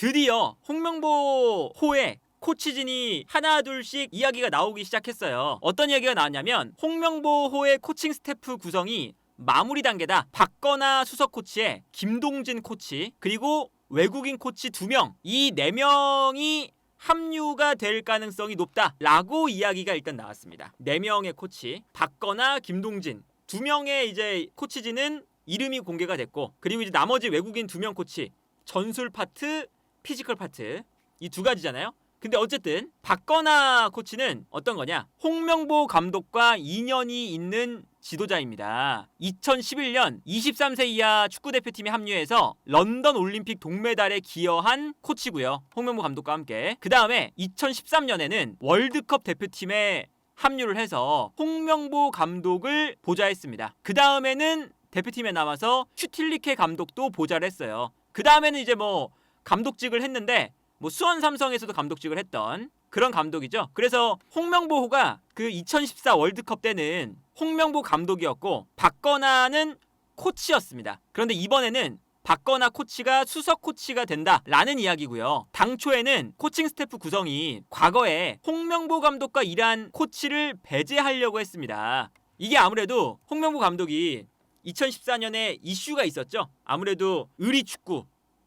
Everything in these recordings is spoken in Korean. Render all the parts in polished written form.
드디어 홍명보호의 코치진이 하나 둘씩 이야기가 나오기 시작했어요. 어떤 이야기가 나왔냐면 홍명보호의 코칭 스태프 구성이 마무리 단계다. 박건하 수석 코치에 김동진 코치 그리고 외국인 코치 2명, 이 4명이 합류가 될 가능성이 높다라고 이야기가 일단 나왔습니다. 4명의 코치, 박건하, 김동진 2명의 이제 코치진은 이름이 공개가 됐고, 그리고 이제 나머지 외국인 2명 코치, 전술 파트, 피지컬 파트, 이 2가지잖아요. 근데 어쨌든 박건하 코치는 어떤 거냐? 홍명보 감독과 인연이 있는 지도자입니다. 2011년 23세 이하 축구대표팀에 합류해서 런던 올림픽 동메달에 기여한 코치고요. 홍명보 감독과 함께. 그 다음에 2013년에는 월드컵 대표팀에 합류를 해서 홍명보 감독을 보좌했습니다. 그 다음에는 대표팀에 남아서 슈틸리케 감독도 보좌를 했어요. 그 다음에는 이제 뭐 감독직을 했는데 수원 삼성에서도 감독직을 했던 그런 감독이죠. 그래서 홍명보호가 그 2014 월드컵 때는 홍명보 감독이었고 박건하는 코치였습니다. 그런데 이번에는 박건하 코치가 수석 코치가 된다라는 이야기고요. 당초에는 코칭 스태프 구성이 과거에 홍명보 감독과 일한 코치를 배제하려고 했습니다. 이게 아무래도 홍명보 감독이 2014년에 이슈가 있었죠. 아무래도 의리축구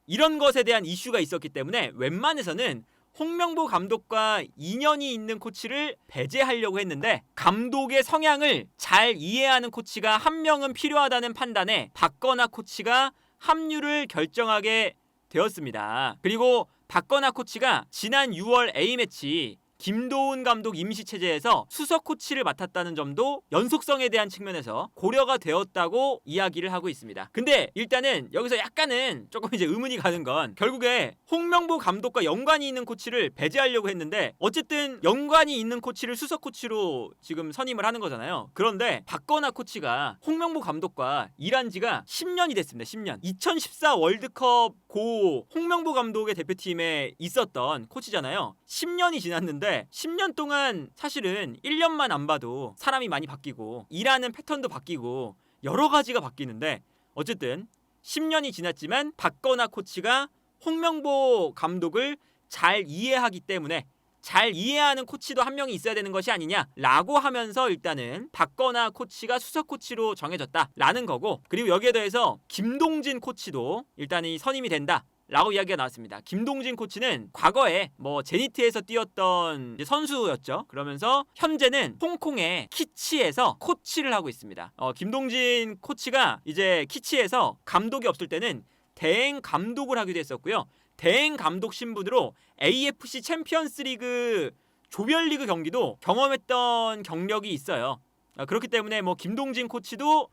이런 것에 대한 이슈가 있었기 때문에 웬만해서는 홍명보 감독과 인연이 있는 코치를 배제하려고 했는데, 감독의 성향을 잘 이해하는 코치가 한 명은 필요하다는 판단에 박건하 코치가 합류를 결정하게 되었습니다. 그리고 박건하 코치가 지난 6월 A매치 김도훈 감독 임시체제에서 수석 코치를 맡았다는 점도 연속성에 대한 측면에서 고려가 되었다고 이야기를 하고 있습니다. 근데 일단은 여기서 약간은 조금 이제 의문이 가는 건, 결국에 홍명보 감독과 연관이 있는 코치를 배제하려고 했는데 어쨌든 연관이 있는 코치를 수석 코치로 지금 선임을 하는 거잖아요. 그런데 박건하 코치가 홍명보 감독과 일한 지가 10년이 됐습니다. 10년. 2014 월드컵 고 홍명보 감독의 대표팀에 있었던 코치잖아요. 10년이 지났는데 10년 동안 사실은 1년만 안 봐도 사람이 많이 바뀌고 일하는 패턴도 바뀌고 여러 가지가 바뀌는데, 어쨌든 10년이 지났지만 박건하 코치가 홍명보 감독을 잘 이해하기 때문에 잘 이해하는 코치도 한 명이 있어야 되는 것이 아니냐라고 하면서 일단은 박건하 코치가 수석 코치로 정해졌다라는 거고, 그리고 여기에 더해서 김동진 코치도 일단은 선임이 된다 라고 이야기가 나왔습니다. 김동진 코치는 과거에 제니트에서 뛰었던 선수였죠. 그러면서 현재는 홍콩의 키치에서 코치를 하고 있습니다. 김동진 코치가 이제 키치에서 감독이 없을 때는 대행 감독을 하기도 했었고요. 대행 감독 신분으로 AFC 챔피언스 리그 조별리그 경기도 경험했던 경력이 있어요. 그렇기 때문에 김동진 코치도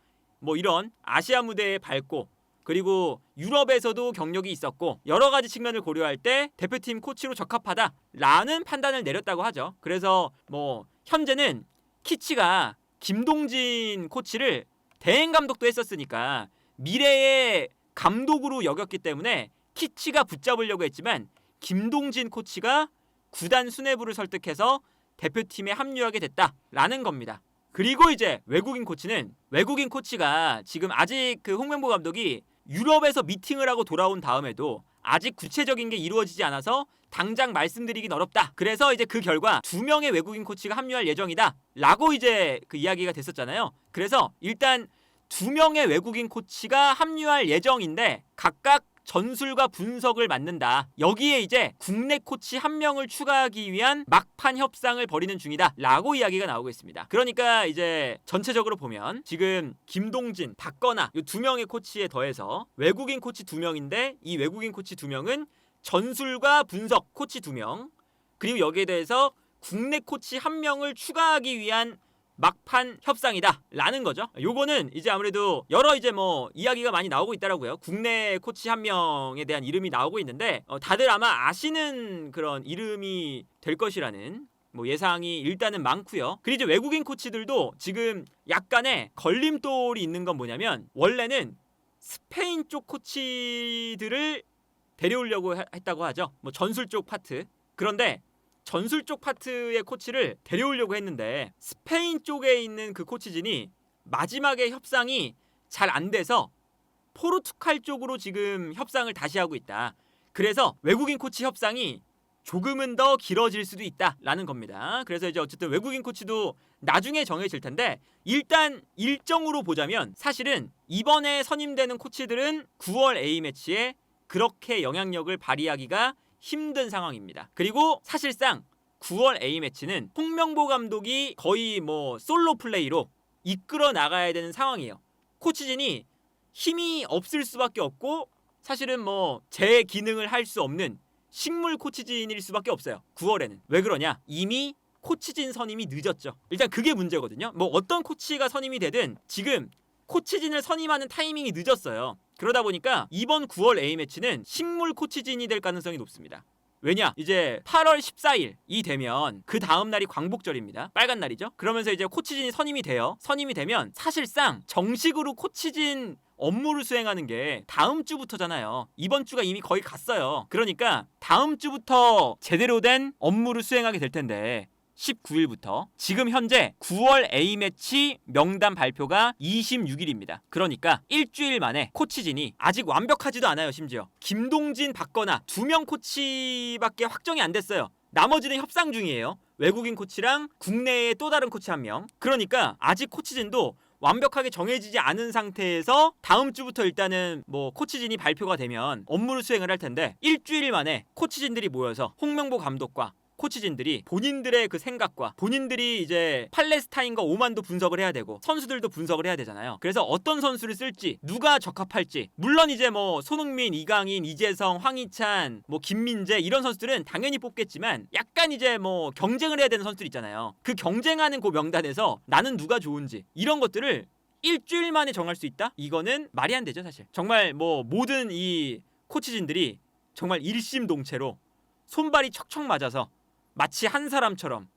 이런 아시아 무대에 밟고, 그리고 유럽에서도 경력이 있었고 여러 가지 측면을 고려할 때 대표팀 코치로 적합하다라는 판단을 내렸다고 하죠. 그래서 현재는 키치가 김동진 코치를 대행 감독도 했었으니까 미래의 감독으로 여겼기 때문에 키치가 붙잡으려고 했지만 김동진 코치가 구단 수뇌부를 설득해서 대표팀에 합류하게 됐다라는 겁니다. 그리고 이제 외국인 코치가 지금 아직 그 홍명보 감독이 유럽에서 미팅을 하고 돌아온 다음에도 아직 구체적인 게 이루어지지 않아서 당장 말씀드리긴 어렵다. 그래서 이제 그 결과 2명의 외국인 코치가 합류할 예정이다 라고 이제 그 이야기가 됐었잖아요. 그래서 일단 2명의 외국인 코치가 합류할 예정인데 각각 전술과 분석을 맡는다. 여기에 이제 국내 코치 1명을 추가하기 위한 막판 협상을 벌이는 중이다 라고 이야기가 나오고 있습니다. 그러니까 이제 전체적으로 보면 지금 김동진, 박건하 이 2명의 코치에 더해서 외국인 코치 2명인데, 이 외국인 코치 2명은 전술과 분석 코치 2명, 그리고 여기에 대해서 국내 코치 1명을 추가하기 위한 막판 협상이다 라는 거죠. 요거는 이제 아무래도 여러 이제 이야기가 많이 나오고 있더라고요. 국내 코치 1명에 대한 이름이 나오고 있는데 다들 아마 아시는 그런 이름이 될 것이라는 예상이 일단은 많고요. 그리고 이제 외국인 코치들도 지금 약간의 걸림돌이 있는 건 뭐냐면, 원래는 스페인 쪽 코치들을 데려오려고 했다고 하죠. 전술 쪽 파트. 그런데 전술 쪽 파트의 코치를 데려오려고 했는데 스페인 쪽에 있는 그 코치진이 마지막에 협상이 잘 안 돼서 포르투갈 쪽으로 지금 협상을 다시 하고 있다. 그래서 외국인 코치 협상이 조금은 더 길어질 수도 있다라는 겁니다. 그래서 이제 어쨌든 외국인 코치도 나중에 정해질 텐데 일단 일정으로 보자면 사실은 이번에 선임되는 코치들은 9월 A매치에 그렇게 영향력을 발휘하기가 힘든 상황입니다. 그리고 사실상 9월 A매치는 홍명보 감독이 거의 뭐 솔로 플레이로 이끌어 나가야 되는 상황이에요. 코치진이 힘이 없을 수밖에 없고 사실은 뭐 제 기능을 할 수 없는 식물 코치진일 수밖에 없어요. 9월에는. 왜 그러냐? 이미 코치진 선임이 늦었죠. 일단 그게 문제거든요. 뭐 어떤 코치가 선임이 되든 지금 코치진을 선임하는 타이밍이 늦었어요. 그러다 보니까 이번 9월 A매치는 식물 코치진이 될 가능성이 높습니다. 왜냐? 이제 8월 14일이 되면 그 다음 날이 광복절입니다. 빨간 날이죠. 그러면서 이제 코치진이 선임이 돼요. 선임이 되면 사실상 정식으로 코치진 업무를 수행하는 게 다음 주부터잖아요. 이번 주가 이미 거의 갔어요. 그러니까 다음 주부터 제대로 된 업무를 수행하게 될 텐데 19일부터 지금 현재 9월 A매치 명단 발표가 26일입니다. 그러니까 일주일 만에 코치진이 아직 완벽하지도 않아요. 심지어 김동진, 박건아 2명 코치밖에 확정이 안 됐어요. 나머지는 협상 중이에요. 외국인 코치랑 국내의 또 다른 코치 1명. 그러니까 아직 코치진도 완벽하게 정해지지 않은 상태에서 다음 주부터 일단은 뭐 코치진이 발표가 되면 업무를 수행을 할 텐데 일주일 만에 코치진들이 모여서 홍명보 감독과 코치진들이 본인들의 그 생각과 본인들이 이제 팔레스타인과 오만도 분석을 해야 되고 선수들도 분석을 해야 되잖아요. 그래서 어떤 선수를 쓸지 누가 적합할지 물론 이제 뭐 손흥민, 이강인, 이재성, 황희찬, 뭐 김민재 이런 선수들은 당연히 뽑겠지만 약간 이제 뭐 경쟁을 해야 되는 선수들 있잖아요. 그 경쟁하는 그 명단에서 나는 누가 좋은지 이런 것들을 일주일 만에 정할 수 있다? 이거는 말이 안 되죠 사실. 정말 뭐 모든 이 코치진들이 정말 일심동체로 손발이 척척 맞아서 마치 한 사람처럼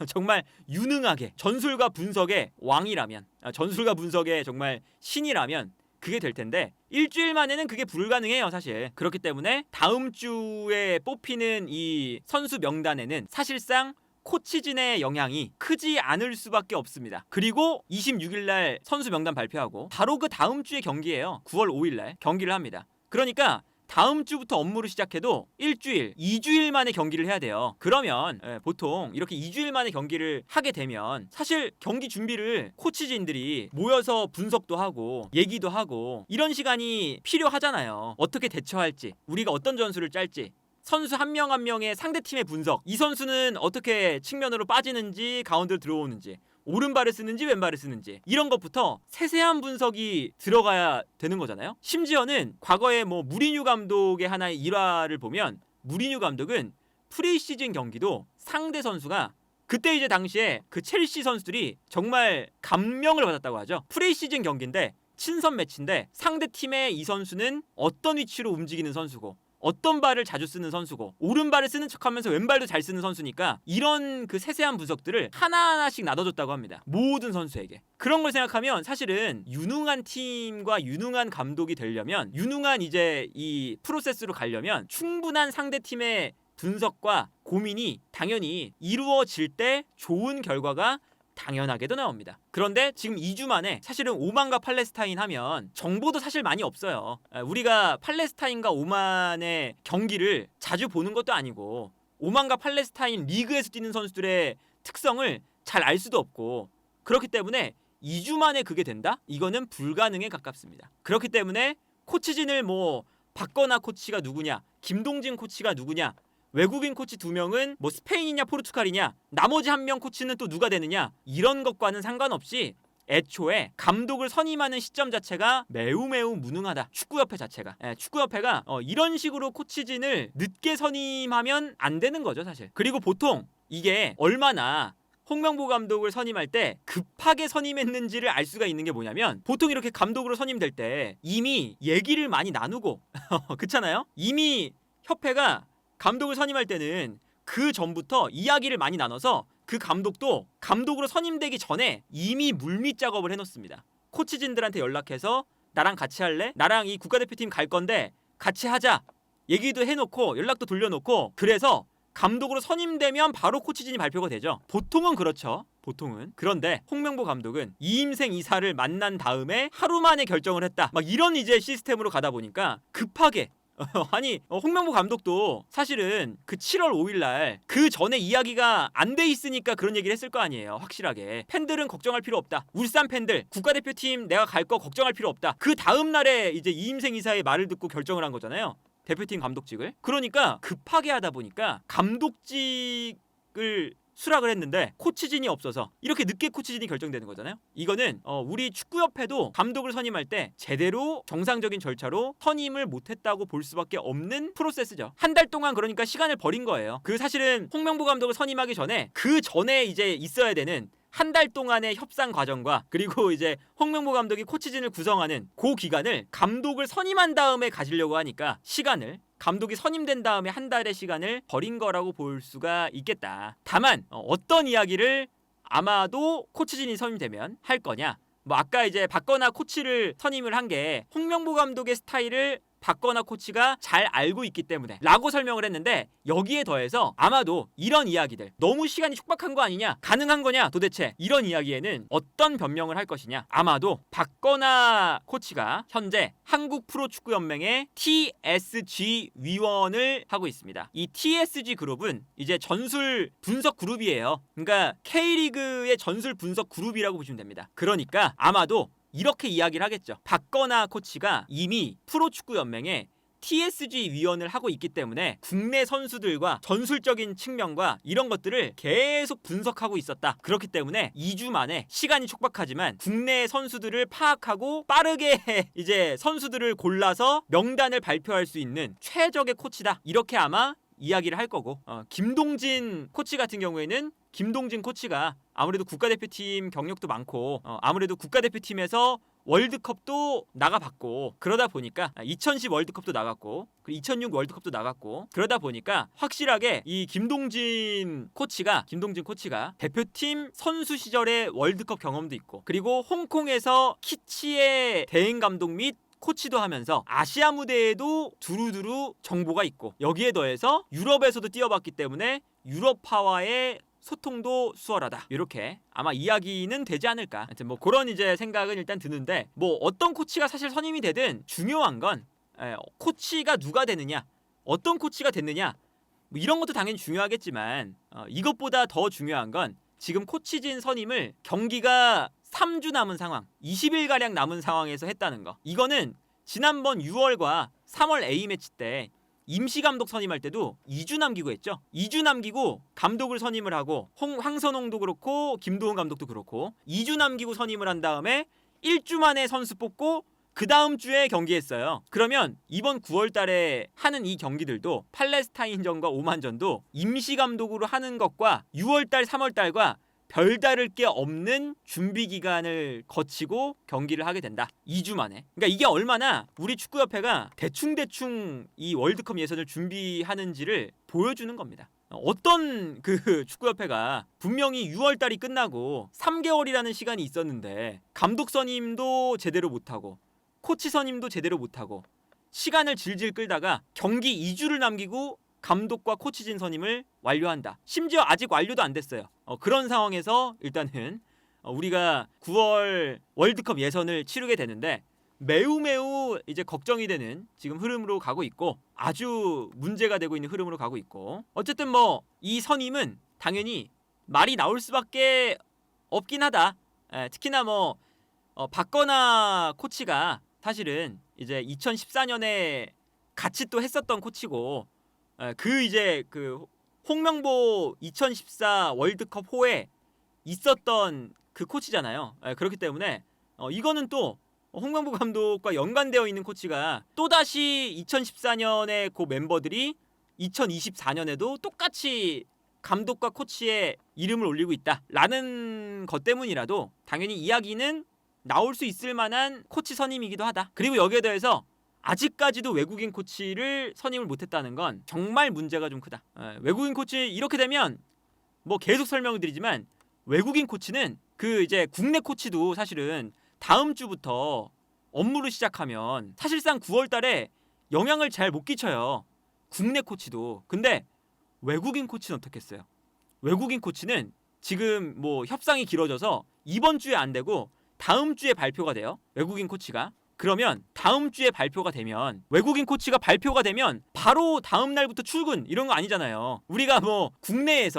정말 유능하게 전술과 분석의 왕이라면 전술과 분석의 정말 신이라면 그게 될 텐데 일주일 만에는 그게 불가능해요 사실. 그렇기 때문에 다음 주에 뽑히는 이 선수 명단에는 사실상 코치진의 영향이 크지 않을 수밖에 없습니다. 그리고 26일날 선수 명단 발표하고 바로 그 다음 주에 경기예요. 9월 5일날 경기를 합니다. 그러니까 다음 주부터 업무를 시작해도 일주일, 2주일 만에 경기를 해야 돼요. 그러면 보통 이렇게 2주일 만에 경기를 하게 되면 사실 경기 준비를 코치진들이 모여서 분석도 하고 얘기도 하고 이런 시간이 필요하잖아요. 어떻게 대처할지, 우리가 어떤 전술을 짤지, 선수 한 명 한 명의 상대팀의 분석, 이 선수는 어떻게 측면으로 빠지는지 가운데로 들어오는지 오른발을 쓰는지 왼발을 쓰는지 이런 것부터 세세한 분석이 들어가야 되는 거잖아요. 심지어는 과거에 뭐 무리뉴 감독의 하나의 일화를 보면 무리뉴 감독은 프리시즌 경기도 상대 선수가 그때 이제 당시에 그 첼시 선수들이 정말 감명을 받았다고 하죠. 프리시즌 경기인데 친선 매치인데 상대 팀의 이 선수는 어떤 위치로 움직이는 선수고 어떤 발을 자주 쓰는 선수고 오른발을 쓰는 척하면서 왼발도 잘 쓰는 선수니까 이런 그 세세한 분석들을 하나하나씩 나눠줬다고 합니다. 모든 선수에게. 그런 걸 생각하면 사실은 유능한 팀과 유능한 감독이 되려면 유능한 이제 이 프로세스로 가려면 충분한 상대팀의 분석과 고민이 당연히 이루어질 때 좋은 결과가 당연하게도 나옵니다. 그런데 지금 2주 만에 사실은 오만과 팔레스타인 하면 정보도 사실 많이 없어요. 우리가 팔레스타인과 오만의 경기를 자주 보는 것도 아니고 오만과 팔레스타인 리그에서 뛰는 선수들의 특성을 잘 알 수도 없고 그렇기 때문에 2주 만에 그게 된다? 이거는 불가능에 가깝습니다. 그렇기 때문에 코치진을 뭐 박건아 코치가 누구냐, 김동진 코치가 누구냐, 외국인 코치 2명은 뭐 스페인이냐 포르투갈이냐 나머지 1명 코치는 또 누가 되느냐 이런 것과는 상관없이 애초에 감독을 선임하는 시점 자체가 매우 무능하다. 축구협회 자체가 축구협회가 이런 식으로 코치진을 늦게 선임하면 안 되는 거죠 사실. 그리고 보통 이게 얼마나 홍명보 감독을 선임할 때 급하게 선임했는지를 알 수가 있는 게 뭐냐면 보통 이렇게 감독으로 선임될 때 이미 얘기를 많이 나누고 그렇잖아요. 이미 협회가 감독을 선임할 때는 그 전부터 이야기를 많이 나눠서 그 감독도 감독으로 선임되기 전에 이미 물밑 작업을 해놓습니다. 코치진들한테 연락해서 나랑 같이 할래? 나랑 이 국가대표팀 갈 건데 같이 하자. 얘기도 해놓고 연락도 돌려놓고 그래서 감독으로 선임되면 바로 코치진이 발표가 되죠. 보통은 그렇죠. 보통은. 그런데 홍명보 감독은 이임생 이사를 만난 다음에 하루 만에 결정을 했다. 막 이런 이제 시스템으로 가다 보니까 급하게 아니 홍명보 감독도 사실은 그 7월 5일날 그 전에 이야기가 안 돼 있으니까 그런 얘기를 했을 거 아니에요. 확실하게 팬들은 걱정할 필요 없다. 울산 팬들 국가대표팀 내가 갈 거 걱정할 필요 없다. 그 다음 날에 이제 이임생 이사의 말을 듣고 결정을 한 거잖아요. 대표팀 감독직을. 그러니까 급하게 하다 보니까 감독직을 수락을 했는데 코치진이 없어서 이렇게 늦게 코치진이 결정되는 거잖아요. 이거는 우리 축구협회도 감독을 선임할 때 제대로 정상적인 절차로 선임을 못했다고 볼 수밖에 없는 프로세스죠. 한 달 동안 그러니까 시간을 버린 거예요. 그 사실은 홍명보 감독을 선임하기 전에 그 전에 이제 있어야 되는 한 달 동안의 협상 과정과 그리고 이제 홍명보 감독이 코치진을 구성하는 그 기간을 감독을 선임한 다음에 가지려고 하니까 시간을 감독이 선임된 다음에 한 달의 시간을 버린 거라고 볼 수가 있겠다. 다만 어떤 이야기를 아마도 코치진이 선임되면 할 거냐. 뭐 아까 이제 박건하 코치를 선임을 한 게 홍명보 감독의 스타일을 박건하 코치가 잘 알고 있기 때문에 라고 설명을 했는데 여기에 더해서 아마도 이런 이야기들 너무 시간이 촉박한 거 아니냐 가능한 거냐 도대체 이런 이야기에는 어떤 변명을 할 것이냐 아마도 박건하 코치가 현재 한국 프로축구연맹의 TSG 위원을 하고 있습니다. 이 TSG 그룹은 이제 전술 분석 그룹이에요. 그러니까 K리그의 전술 분석 그룹이라고 보시면 됩니다. 그러니까 아마도 이렇게 이야기를 하겠죠. 박건하 코치가 이미 프로축구연맹에 TSG 위원을 하고 있기 때문에 국내 선수들과 전술적인 측면과 이런 것들을 계속 분석하고 있었다. 그렇기 때문에 2주 만에 시간이 촉박하지만 국내 선수들을 파악하고 빠르게 이제 선수들을 골라서 명단을 발표할 수 있는 최적의 코치다. 이렇게 아마 이야기를 할 거고 김동진 코치 같은 경우에는 김동진 코치가 아무래도 국가대표팀 경력도 많고 아무래도 국가대표팀에서 월드컵도 나가봤고 그러다 보니까 2010 월드컵도 나갔고 2006 월드컵도 나갔고 그러다 보니까 확실하게 이 김동진 코치가 대표팀 선수 시절의 월드컵 경험도 있고 그리고 홍콩에서 키치의 대행 감독 및 코치도 하면서 아시아 무대에도 두루두루 정보가 있고 여기에 더해서 유럽에서도 뛰어봤기 때문에 유럽파와의 소통도 수월하다. 이렇게 아마 이야기는 되지 않을까. 하여튼 뭐 그런 이제 생각은 일단 드는데 뭐 어떤 코치가 사실 선임이 되든 중요한 건 코치가 누가 되느냐, 어떤 코치가 됐느냐 뭐 이런 것도 당연히 중요하겠지만 이것보다 더 중요한 건 지금 코치진 선임을 경기가 3주 남은 상황, 20일가량 남은 상황에서 했다는 거. 이거는 지난번 6월과 3월 A매치 때 임시감독 선임할 때도 2주 남기고 했죠. 2주 남기고 감독을 선임을 하고 황선홍도 그렇고 김도훈 감독도 그렇고 2주 남기고 선임을 한 다음에 1주 만에 선수 뽑고 그 다음 주에 경기했어요. 그러면 이번 9월 달에 하는 이 경기들도 팔레스타인전과 오만전도 임시감독으로 하는 것과 6월 달, 3월 달과 별다를 게 없는 준비 기간을 거치고 경기를 하게 된다. 2주 만에. 그러니까 이게 얼마나 우리 축구협회가 대충 이 월드컵 예선을 준비하는지를 보여주는 겁니다. 어떤 그 축구협회가 분명히 6월 달이 끝나고 3개월이라는 시간이 있었는데 감독 선임도 제대로 못하고 코치 선임도 제대로 못하고 시간을 질질 끌다가 경기 2주를 남기고 감독과 코치진 선임을 완료한다. 심지어 아직 완료도 안 됐어요. 그런 상황에서 일단은 우리가 9월 월드컵 예선을 치르게 되는데 매우 이제 걱정이 되는 지금 흐름으로 가고 있고 아주 문제가 되고 있는 흐름으로 가고 있고 어쨌든 뭐 이 선임은 당연히 말이 나올 수밖에 없긴 하다. 특히나 뭐 박건하 코치가 사실은 이제 2014년에 같이 또 했었던 코치고 그 이제 그 홍명보 2014 월드컵 호에 있었던 그 코치잖아요. 그렇기 때문에 이거는 또 홍명보 감독과 연관되어 있는 코치가 또다시 2014년의 그 멤버들이 2024년에도 똑같이 감독과 코치의 이름을 올리고 있다라는 것 때문이라도 당연히 이야기는 나올 수 있을 만한 코치 선임이기도 하다. 그리고 여기에 대해서 아직까지도 외국인 코치를 선임을 못했다는 건 정말 문제가 좀 크다. 외국인 코치 이렇게 되면 뭐 계속 설명을 드리지만 외국인 코치는 그 이제 국내 코치도 사실은 다음 주부터 업무를 시작하면 사실상 9월 달에 영향을 잘 못 끼쳐요. 국내 코치도. 근데 외국인 코치는 어떻겠어요? 외국인 코치는 지금 뭐 협상이 길어져서 이번 주에 안 되고 다음 주에 발표가 돼요. 외국인 코치가. 그러면 다음 주에 발표가 되면, 외국인 코치가 발표가 되면 바로 다음 날부터 출근 이런 거 아니잖아요. 우리가 뭐 국내에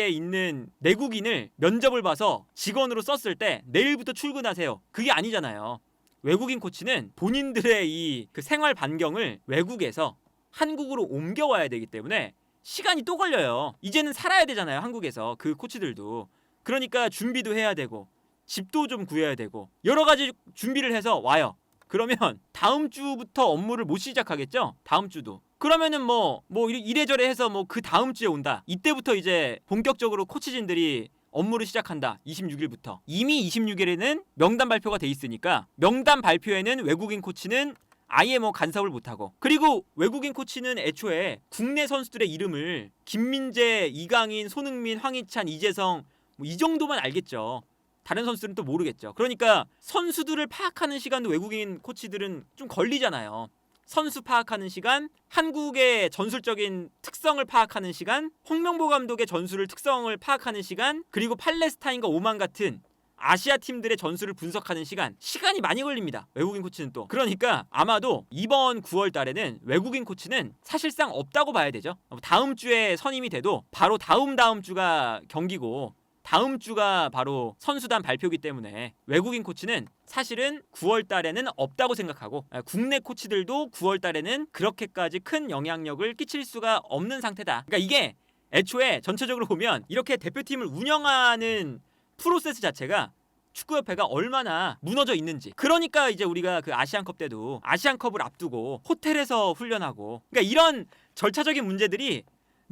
있는 내국인을 면접을 봐서 직원으로 썼을 때 내일부터 출근하세요, 그게 아니잖아요. 외국인 코치는 본인들의 이 그 생활 반경을 외국에서 한국으로 옮겨와야 되기 때문에 시간이 또 걸려요. 이제는 살아야 되잖아요, 한국에서. 그 코치들도. 그러니까 준비도 해야 되고 집도 좀 구해야 되고 여러 가지 준비를 해서 와요. 그러면 다음 주부터 업무를 못 시작하겠죠? 다음 주도. 그러면은 뭐 이래저래 해서 뭐 그 다음 주에 온다. 이때부터 이제 본격적으로 코치진들이 업무를 시작한다. 26일부터. 이미 26일에는 명단 발표가 돼 있으니까 명단 발표에는 외국인 코치는 아예 뭐 간섭을 못하고, 그리고 외국인 코치는 애초에 국내 선수들의 이름을 김민재, 이강인, 손흥민, 황희찬, 이재성 뭐 이 정도만 알겠죠. 다른 선수들은 또 모르겠죠. 그러니까 선수들을 파악하는 시간도 외국인 코치들은 좀 걸리잖아요. 선수 파악하는 시간, 한국의 전술적인 특성을 파악하는 시간, 홍명보 감독의 전술을 특성을 파악하는 시간, 그리고 팔레스타인과 오만 같은 아시아 팀들의 전술을 분석하는 시간이 많이 걸립니다. 외국인 코치는 또. 그러니까 아마도 이번 9월 달에는 외국인 코치는 사실상 없다고 봐야 되죠. 다음 주에 선임이 돼도 바로 다음 주가 경기고 다음 주가 바로 선수단 발표기 때문에 외국인 코치는 사실은 9월 달에는 없다고 생각하고, 국내 코치들도 9월 달에는 그렇게까지 큰 영향력을 끼칠 수가 없는 상태다. 그러니까 이게 애초에 전체적으로 보면 이렇게 대표팀을 운영하는 프로세스 자체가 축구협회가 얼마나 무너져 있는지. 그러니까 이제 우리가 그 아시안컵 때도 아시안컵을 앞두고 호텔에서 훈련하고, 그러니까 이런 절차적인 문제들이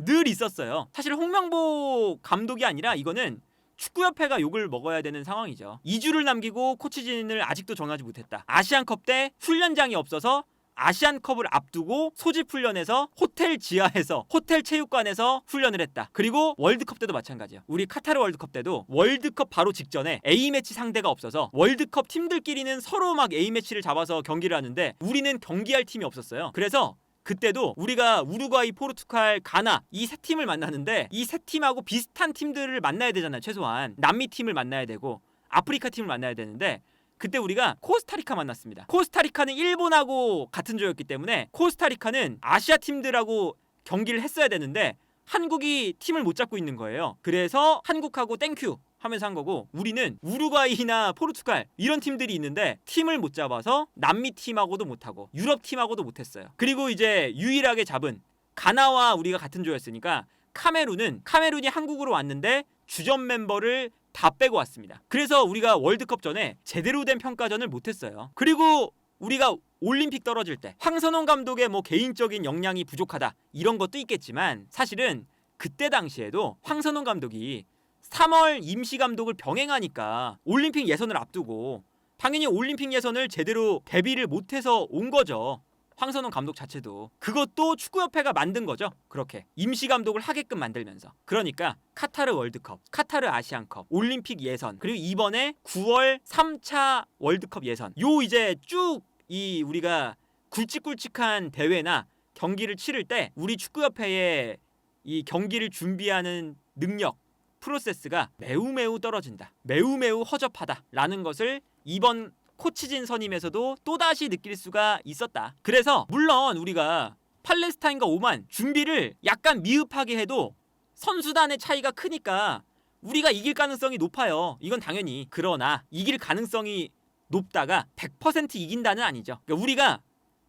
늘 있었어요. 사실 홍명보 감독이 아니라 이거는 축구협회가 욕을 먹어야 되는 상황이죠. 2주를 남기고 코치진을 아직도 정하지 못했다. 아시안컵 때 훈련장이 없어서 아시안컵을 앞두고 소집 훈련에서 호텔 지하에서, 호텔 체육관에서 훈련을 했다. 그리고 월드컵 때도 마찬가지야. 우리 카타르 월드컵 때도 월드컵 바로 직전에 A매치 상대가 없어서 월드컵 팀들끼리는 서로 막 A매치를 잡아서 경기를 하는데 우리는 경기할 팀이 없었어요. 그래서 그때도 우리가 우루과이, 포르투갈, 가나 이 세 팀을 만나는데 이 세 팀하고 비슷한 팀들을 만나야 되잖아요. 최소한 남미 팀을 만나야 되고 아프리카 팀을 만나야 되는데 그때 우리가 코스타리카 만났습니다. 코스타리카는 일본하고 같은 조였기 때문에 코스타리카는 아시아 팀들하고 경기를 했어야 되는데 한국이 팀을 못 잡고 있는 거예요. 그래서 한국하고 땡큐 하면서 한 거고, 우리는 우루과이나 포르투갈 이런 팀들이 있는데 팀을 못 잡아서 남미 팀하고도 못하고 유럽 팀하고도 못했어요. 그리고 이제 유일하게 잡은 가나와 우리가 같은 조였으니까 카메룬이 한국으로 왔는데 주전 멤버를 다 빼고 왔습니다. 그래서 우리가 월드컵 전에 제대로 된 평가전을 못했어요. 그리고 우리가 올림픽 떨어질 때 황선홍 감독의 뭐 개인적인 역량이 부족하다 이런 것도 있겠지만, 사실은 그때 당시에도 황선홍 감독이 3월 임시 감독을 병행하니까 올림픽 예선을 앞두고 당연히 올림픽 예선을 제대로 대비를 못해서 온 거죠. 황선홍 감독 자체도. 그것도 축구협회가 만든 거죠. 그렇게 임시 감독을 하게끔 만들면서. 그러니까 카타르 월드컵, 카타르 아시안컵, 올림픽 예선, 그리고 이번에 9월 3차 월드컵 예선, 요 이제 쭉 이 우리가 굵직굵직한 대회나 경기를 치를 때 우리 축구협회의 이 경기를 준비하는 능력, 프로세스가 매우 떨어진다, 매우 허접하다라는 것을 이번 코치진 선임에서도 또다시 느낄 수가 있었다. 그래서 물론 우리가 팔레스타인과 오만 준비를 약간 미흡하게 해도 선수단의 차이가 크니까 우리가 이길 가능성이 높아요. 이건 당연히. 그러나 이길 가능성이 높다가 100% 이긴다는 아니죠. 그러니까 우리가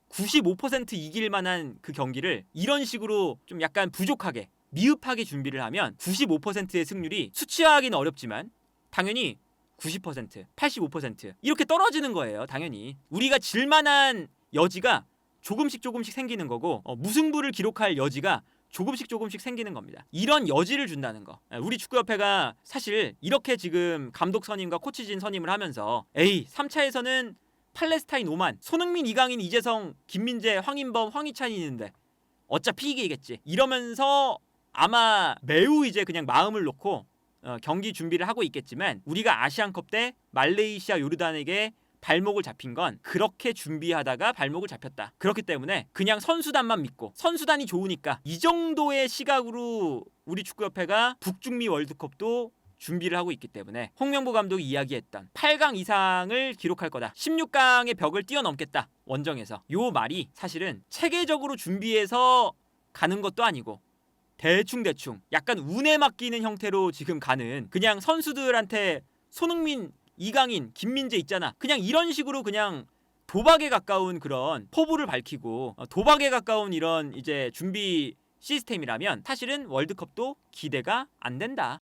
95% 이길 만한 그 경기를 이런 식으로 좀 약간 부족하게, 미흡하게 준비를 하면 95%의 승률이 수치화하기는 어렵지만 당연히 90%, 85% 이렇게 떨어지는 거예요. 당연히 우리가 질만한 여지가 조금씩 생기는 거고, 무승부를 기록할 여지가 조금씩 생기는 겁니다. 이런 여지를 준다는 거. 우리 축구협회가 사실 이렇게 지금 감독 선임과 코치진 선임을 하면서 3차에서는 팔레스타인 오만, 손흥민, 이강인, 이재성, 김민재, 황인범, 황희찬이 있는데 어차피 이기겠지 이러면서 아마 매우 이제 그냥 마음을 놓고 경기 준비를 하고 있겠지만, 우리가 아시안컵 때 말레이시아, 요르단에게 발목을 잡힌 건 그렇게 준비하다가 발목을 잡혔다. 그렇기 때문에 그냥 선수단만 믿고, 선수단이 좋으니까 이 정도의 시각으로 우리 축구협회가 북중미 월드컵도 준비를 하고 있기 때문에 홍명보 감독이 이야기했던 8강 이상을 기록할 거다, 16강의 벽을 뛰어넘겠다 원정에서, 요 말이 사실은 체계적으로 준비해서 가는 것도 아니고 대충 약간 운에 맡기는 형태로 지금 가는, 그냥 선수들한테 손흥민, 이강인, 김민재 있잖아, 그냥 이런 식으로 그냥 도박에 가까운 그런 포부를 밝히고 도박에 가까운 이런 이제 준비 시스템이라면 사실은 월드컵도 기대가 안 된다.